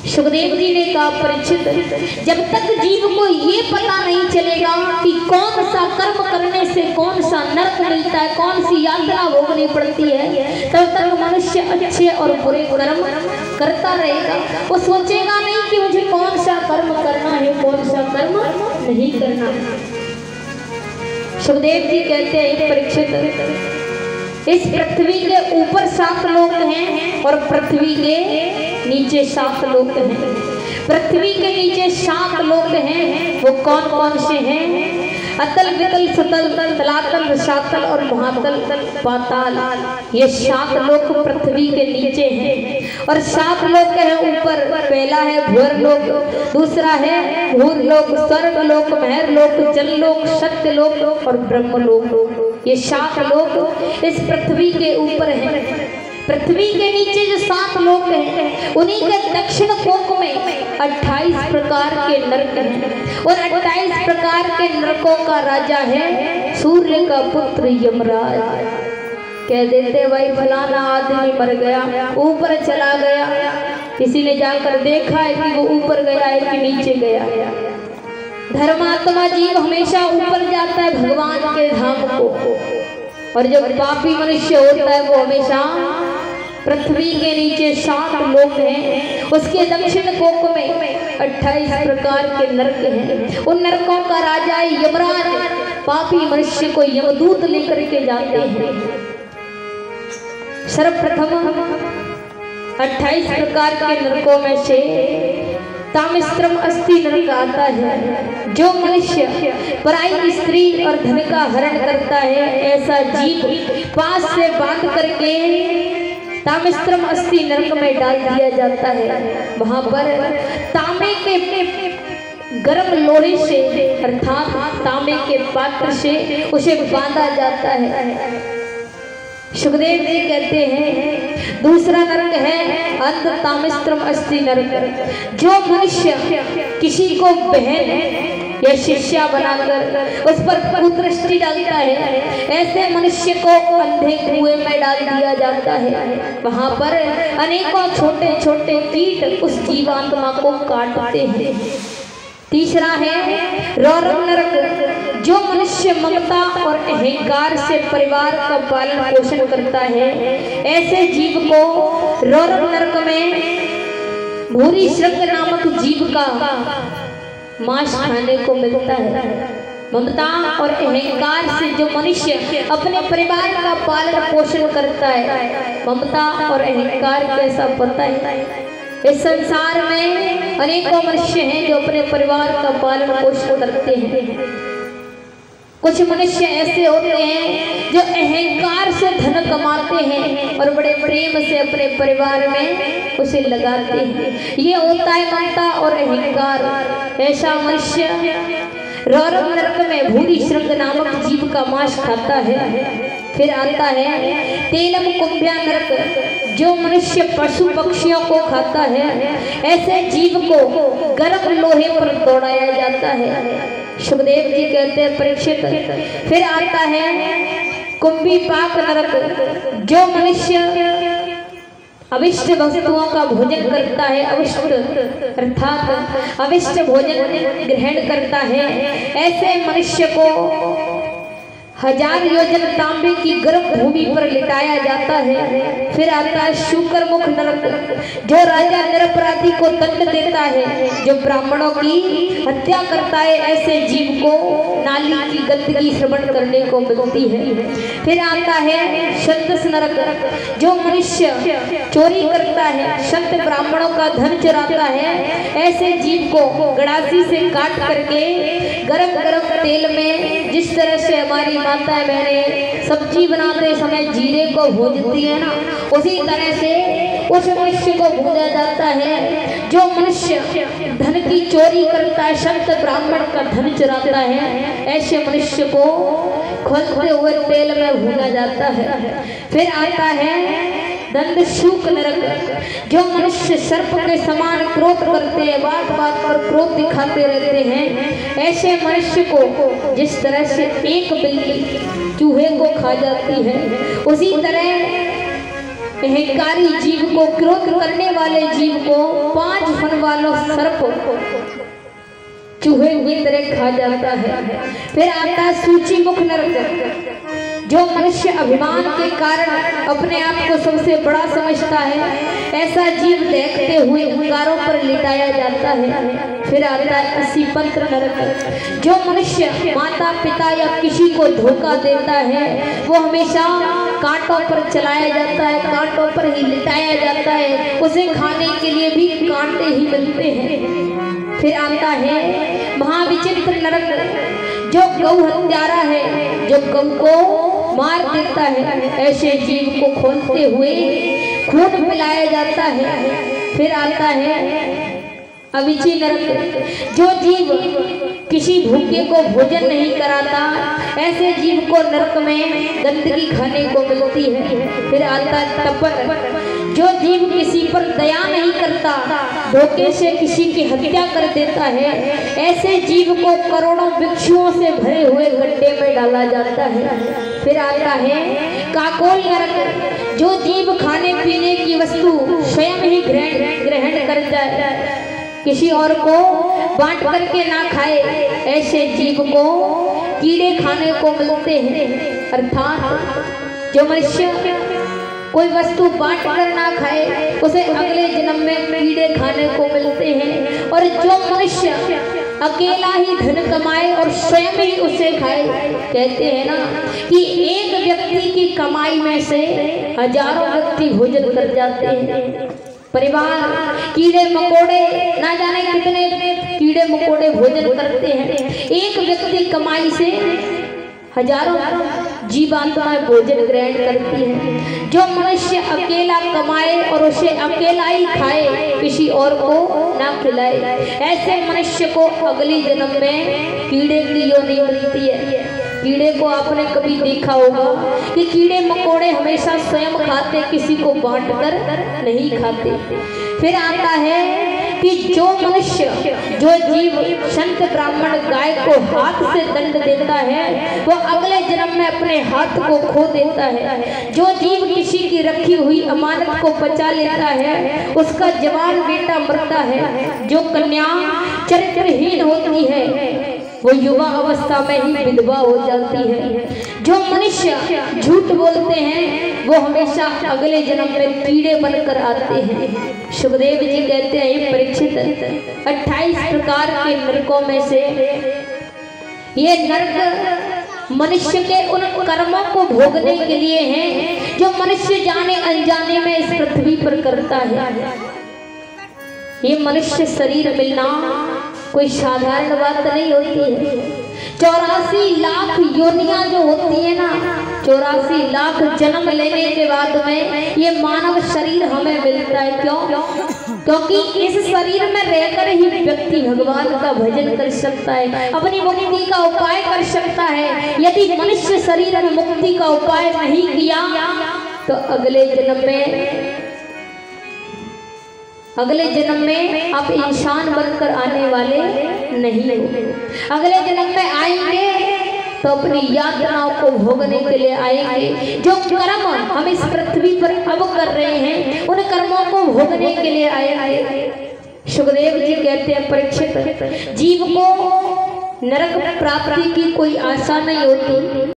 सुखदेव जी ने कहा परीक्षित, जब तक जीव को ये पता नहीं चलेगा कि कौन सा कर्म करने से कौन सा नरक मिलता है, कौन सी यातना भोगनी पड़ती है, तब तक मनुष्य अच्छे और बुरे कर्म करता रहेगा। वो सोचेगा नहीं कि मुझे कौन सा कर्म करना है, कौन सा कर्म नहीं करना। सुखदेव जी कहते हैं परीक्षित, इस पृथ्वी के ऊपर 7 लोक हैं और पृथ्वी के नीचे 7 लोक हैं। पृथ्वी के नीचे 7 लोक हैं, वो कौन कौन से हैं? अतल वितल सतल तलातल रसातल और महातल पाताल, ये 7 लोक पृथ्वी के नीचे हैं। और 7 लोक हैं ऊपर। पहला है भूर लोक, दूसरा है भूर लोक, स्वर्ग लोक, महर लोक, जल लोक, सत्य लोक और ब्रह्म लोक। ये 7 लोक इस पृथ्वी के ऊपर हैं। पृथ्वी के नीचे जो 7 लोक हैं, उन्हीं के दक्षिण कोक में 28 प्रकार के नरक हैं। और 28 प्रकार के नरकों का राजा है सूर्य का पुत्र यमराज। कह देते भाई फलाना आदमी मर गया, ऊपर चला गया, किसी ने जाकर देखा है कि वो ऊपर गया है कि नीचे गया है। धर्मात्मा जीव हमेशा ऊपर जाता है भगवान के धाम को, और जो पापी मनुष्य होता है वो हमेशा पृथ्वी के नीचे 7 लोक हैं। उसके दक्षिण कोक में 28 प्रकार के नरक हैं। उन नरकों का राजा यमराज पापी मनुष्य को यमदूत लेकर के जाते हैं। सर्वप्रथम 28 प्रकार के नरकों में से तामिश्रम अस्थि नरक आता है। जो मनुष्य पराई स्त्री और धन का हरण करता है, ऐसा जीव पास से बांध करके तामिश्रम अस्थि नरक में डाल दिया जाता है। वहां पर तांबे के गर्म लोहे से अर्थात तांबे के पात्र से उसे बांधा जाता है। सुखदेव जी कहते हैं दूसरा नरक है अंध तामिश्रम अस्थि नरक। जो मनुष्य किसी को बहन या शिष्या बनाकर उस पर कुदृष्टि डालता है, ऐसे मनुष्य को अंधे कुएं में डाल दिया जाता है। वहां पर अनेकों छोटे छोटे कीट उस जीवात्मा को काटते हैं। तीसरा है रौरव नरक। जो मनुष्य ममता और अहंकार से परिवार का पालन पोषण करता है, ऐसे जीव को रौरव नरक में भूरी श्रृंग नामक जीव का मांस खाने को मिलता है। ममता और अहंकार से जो मनुष्य अपने परिवार का पालन पोषण करता है, ममता और अहंकार कैसा पता है? इस संसार में अनेकों मनुष्य हैं जो अपने परिवार का पालन पोषण करते हैं। कुछ मनुष्य ऐसे होते हैं जो अहंकार से धन कमाते हैं और बड़े प्रेम से अपने परिवार में उसे लगाते हैं। ये होता है ममता और अहंकार। ऐसा मनुष्य रौरव नरक में भूरी श्रृंग नामक जीव का मांस खाता है। फिर आता है तेलम कुंभ्या नरक। जो मनुष्य पशु पक्षियों को खाता है, ऐसे जीव को गर्म लोहे पर दौड़ाया जाता है। सुखदेव जी कहते हैं परीक्षित, फिर आता है कुंभी पाक नरक। जो मनुष्य अविष्ट वस्तुओं का भोजन करता है, अविष्ट अर्थात अविष्ट भोजन ग्रहण करता है, ऐसे मनुष्य को 1000 योजन तांबे की गर्म भूमि पर लिटाया जाता है। फिर आता है शुकर मुख नरक। जो राजा निरपराधी को दंड देता है, जो ब्राह्मणों की हत्या करता है, ऐसे जीव को नाली की गंदगी श्रवण करने को मिलती है। फिर आता है संतस नरक। जो मनुष्य चोरी करता है, संत ब्राह्मणों का धन चुराता है, ऐसे जीव को गड़ासी से काट करके गरम गरम तेल में, जिस तरह से हमारी माता बहनें सब्जी बनाते समय जीरे को भूनती है ना, उसी तरह से उस मनुष्य को भूना जाता है। जो मनुष्य धन की चोरी करता है, संत ब्राह्मण का धन चुराता है, ऐसे मनुष्य को खोलते हुए तेल में भूना जाता है। फिर आता है दंड शूक नरक। जो मनुष्य सर्प के समान क्रोध करते हैं, बात बात पर क्रोध दिखाते रहते हैं, ऐसे मनुष्य को जिस तरह से एक बिल्ली चूहे को खा जाती है, उसी तरह अहंकारी जीव को, क्रोध करने वाले जीव को 5 फन वालों सर्प चूहे की तरह खा जाता है। फिर आता है सूची मुख नरक, जो मनुष्य अभिमान के कारण अपने आप को सबसे बड़ा समझता है, ऐसा जीव देखते हुए अंगारों पर लिटाया जाता है। फिर आता है असीपंत्र नरक, जो मनुष्य माता पिता या किसी को धोखा देता है वो हमेशा कांटों पर चलाया जाता है, कांटों पर ही लिटाया जाता है, उसे खाने के लिए भी कांटे ही मिलते हैं। फिर आता है महाविचित्र नरक, जो गौ हत्यारा है, जो गौ को मार देता है, ऐसे जीव को खोलते हुए खून पिलाया जाता है। फिर आता है अविची नरक, जो जीव किसी भूखे को भोजन नहीं कराता, ऐसे जीव को नरक में गंदगी खाने को मिलती है। फिर आता है तपर, जो जीव किसी पर दया नहीं करता, धोखे से किसी की हत्या कर देता है, ऐसे जीव को करोड़ों भिक्षुओं से भरे हुए गड्ढे में डाला जाता है। फिर आता है काकोल नरक, जो जीव खाने पीने की वस्तु स्वयं ही ग्रहण कर जाए, किसी और को बांट करके ना खाए, ऐसे जीव को कीड़े खाने को मिलते हैं। अर्थात जो मनुष्य कोई वस्तु बांट कर ना खाए, उसे अगले जन्म में कीड़े खाने को मिलते हैं। और जो मनुष्य अकेला ही धन कमाए और स्वयं ही उसे खाए, कहते हैं ना कि एक व्यक्ति की कमाई में से हजारों व्यक्ति भोजन कर जाते हैं। परिवार कीड़े मकोड़े ना जाने कितने कीड़े मकोड़े भोजन करते हैं, एक व्यक्ति कमाई से हजारों जीवात्माएं भोजन ग्रहण करती हैं। जो मनुष्य अकेला कमाए और उसे अकेला ही खाए, किसी और को ना खिलाए, ऐसे मनुष्य को अगली जन्म में कीड़े की योनि मिलती है। कीड़े को आपने कभी देखा होगा कि कीड़े मकोड़े हमेशा स्वयं खाते, किसी को बांट कर नहीं खाते। फिर आता है कि जो मनुष्य जो जीव संत ब्राह्मण गाय को हाथ से दंड देता है, वो अगले जन्म में अपने हाथ को खो देता है। जो जीव किसी की रखी हुई अमानत को बचा लेता है, उसका जवान बेटा मरता है। जो कन्या चरित्रहीन होती है, वो युवा अवस्था में ही विधवा हो जाती है। जो मनुष्य झूठ बोलते हैं, वो हमेशा अगले जन्म में कीड़े बनकर आते हैं। सुखदेव जी कहते हैं परीक्षित, 28 प्रकार के नरकों में से ये नरक मनुष्य के उन कर्मों को भोगने के लिए हैं जो मनुष्य जाने अनजाने में इस पृथ्वी पर करता है। ये मनुष्य शरीर मिलना कोई साधारण बात नहीं होती है। 84 लाख योनियां जो होती है ना, 84 लाख जन्म लेने के बाद में ये मानव शरीर हमें मिलता है। क्यों? क्योंकि इस शरीर में रहकर ही व्यक्ति भगवान का भजन कर सकता है, अपनी मुक्ति का उपाय कर सकता है। यदि मनुष्य शरीर में मुक्ति का उपाय नहीं किया तो अगले जन्म में आप इंसान बनकर आने वाले नहीं हो। अगले जन्म में आएंगे तो अपनी यातनाओं को भोगने के लिए आएंगे। जो कर्म हम इस पृथ्वी पर अब कर रहे हैं, उन कर्मों को भोगने के लिए आएंगे। सुखदेव जी कहते हैं परीक्षित, जीव को नरक प्राप्ति की कोई आशा नहीं होती।